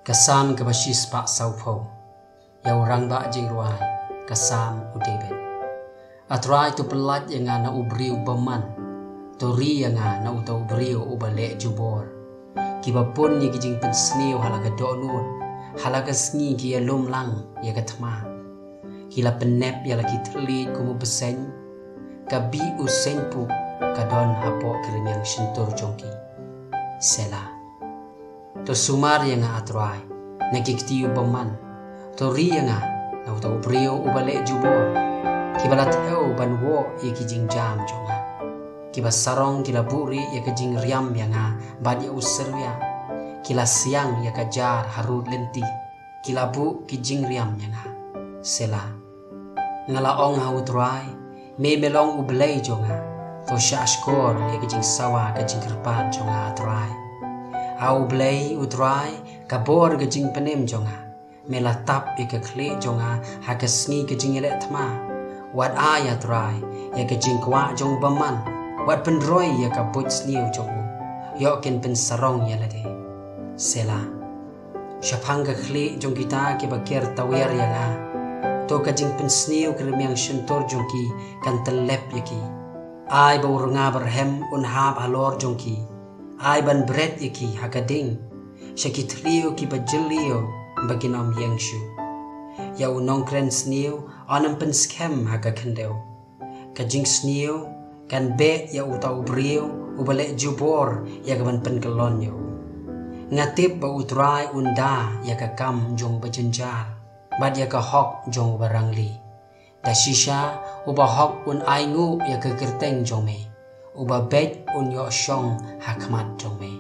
Kasam ke basis pak saupho, ya orang bak jing ruai, kasam u David. Atrai tu pelat yang na ubriu beman, tori yang na utau ubriu ubale jubor. Kiba pun ye kijing pensniu halaga donun, halaga sngi ki ya lum lang ya katma. Kila penep ya laki terli kumu besen, kabi usen pu kadon hapo kirim yang sentur jongki. Sela. To sumar yang atrai, nakiktiu beman, to ri yang na utau brio ubale jubor. Kibalat eo banwo ye kijing jam jonga. Kiba sarong kila buri ye kijing riam yang bad ya userwia. Kila siang ye kajar harud lenti, kila bu kijing riam yang sela. Ngala ong hautrai, me melong ubale jonga. To sya ashkor ye kijing sawa kijing kerpat jonga atrai. Au blay utrai kabor gejing penem jonga melatap ye kekle jonga hakesngi gejing ele tma wat aya trai ye gejing kwa jong baman wat pendroi ye kabut sniu jong yo ken pen sarong ye lade sela syapang kekle jong kita ke bakir tawer yang to gejing pen sniu kremiang shentor jong ki kan telep ye ki ai bau runga berhem unhab halor jong ki ai ban bret iki hakading syakitrio ki bajelio baginom yengshu ya unong kren sniu anam pen scam hakakendeu kajing sniu kan be ya utau brio ubale jubor ya kaban pen kelonyo ngatip ba utrai unda ya kakam jong bajenjar bad ya ka hok jong barangli da shisha uba hok un aingu ya kegerteng jong me uba bet un yo shong hakmat jong me